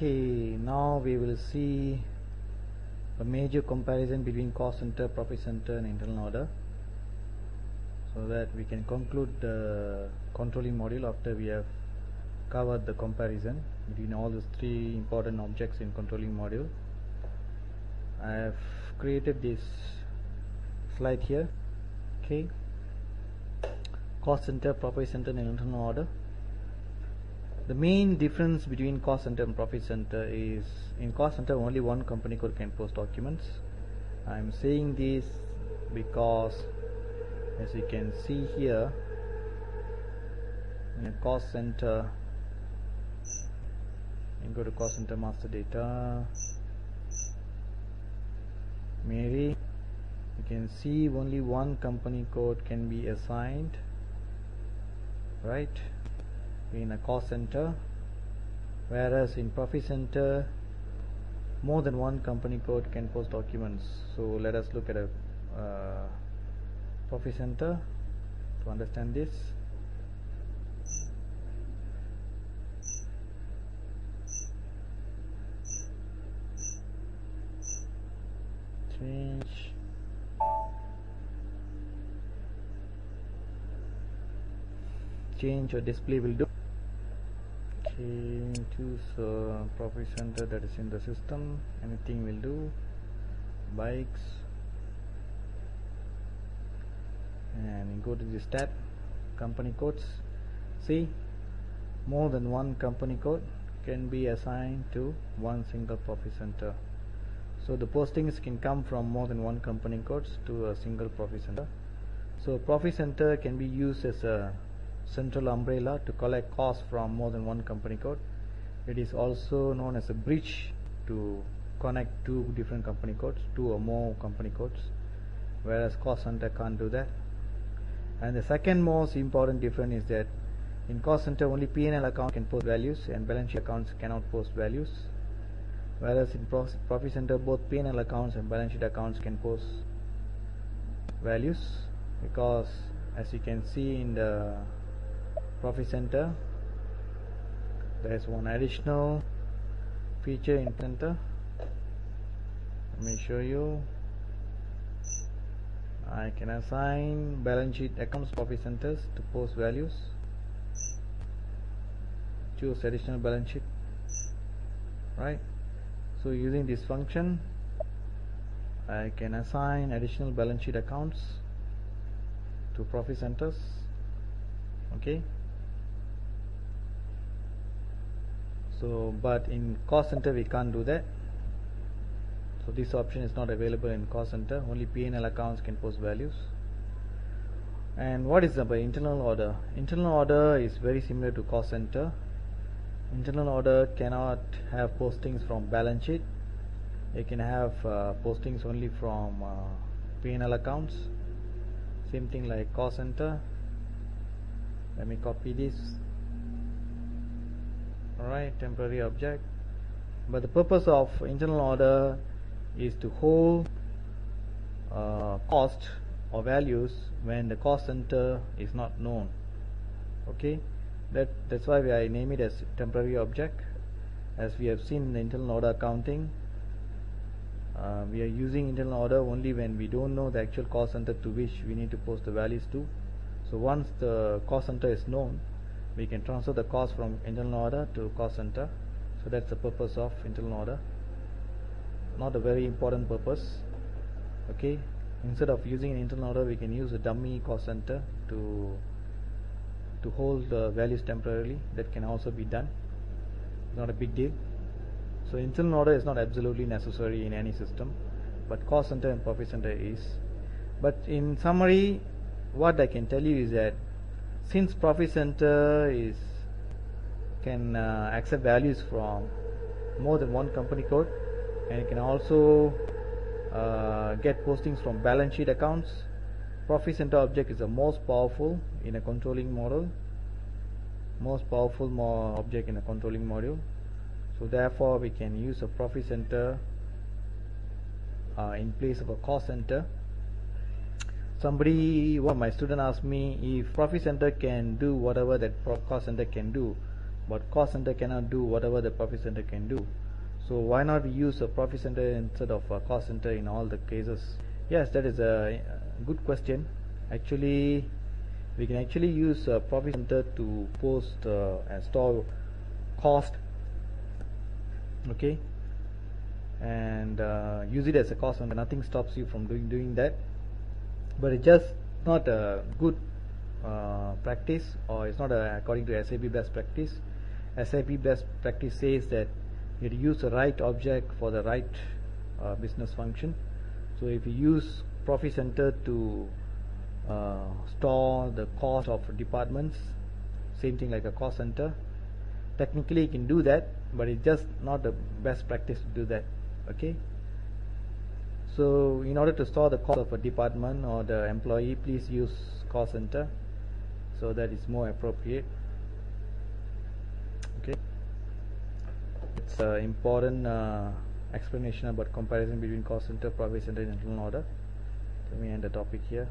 Okay, now we will see a major comparison between cost center, profit center and internal order, so that we can conclude the controlling module after we have covered the comparison between all these three important objects in controlling module. I have created this slide here. Okay, cost center, profit center and internal order. The main difference between cost center and profit center is, in cost center only one company code can post documents. I am saying this because, as you can see here, in a cost center, you go to cost center master data, Mary, you can see only one company code can be assigned, right, in a cost center, whereas in profit center more than one company code can post documents. So let us look at a profit center to understand this. Change or display will do. Okay, choose profit center that is in the system, anything will do, bikes, and you go to this tab, company codes. See, more than one company code can be assigned to one single profit center. So the postings can come from more than one company codes to a single profit center. So profit center can be used as a central umbrella to collect costs from more than one company code. It is also known as a bridge to connect two different company codes, two or more company codes, whereas cost center can't do that. And the second most important difference is that in cost center only P&L account can post values and balance sheet accounts cannot post values, whereas in profit center both P&L accounts and balance sheet accounts can post values, because as you can see in the profit center there is one additional feature in center. Let me show you. I can assign balance sheet accounts profit centers to post values. Choose additional balance sheet, right? So using this function I can assign additional balance sheet accounts to profit centers. Okay, so but in cost center we can't do that. So this option is not available in cost center. Only P&L accounts can post values. And what is the internal order? Internal order is very similar to cost center. Internal order cannot have postings from balance sheet. It can have postings only from P&L accounts. Same thing like cost center. Let me copy this. Alright, temporary object. But the purpose of internal order is to hold cost or values when the cost center is not known. Okay, that's why I name it as temporary object. As we have seen in the internal order accounting, we are using internal order only when we don't know the actual cost center to which we need to post the values to. So once the cost center is known, we can transfer the cost from internal order to cost center. So that's the purpose of internal order. Not a very important purpose. Okay, instead of using an internal order, we can use a dummy cost center to hold the values temporarily. That can also be done. Not a big deal. So internal order is not absolutely necessary in any system, but cost center and profit center is. But in summary, what I can tell you is that since profit center can accept values from more than one company code, and it can also get postings from balance sheet accounts, profit center object is the most powerful in a controlling model, object in a controlling module. So therefore we can use a profit center in place of a cost center. One of my student asked me, if profit center can do whatever that cost center can do, but cost center cannot do whatever the profit center can do. So why not use a profit center instead of a cost center in all the cases? Yes, that is a good question. Actually, we can actually use a profit center to post and store cost, okay, and use it as a cost center. Nothing stops you from doing that, but it's just not a good practice, or it's not according to SAP best practice. SAP best practice says that you use the right object for the right business function. So if you use profit center to store the cost of departments, same thing like a cost center, technically you can do that, but it's just not the best practice to do that. Okay, so in order to store the cost of a department or the employee, please use cost center, so that is more appropriate. Okay, it's an important explanation about comparison between cost center, profit center, and internal order. Let me end the topic here.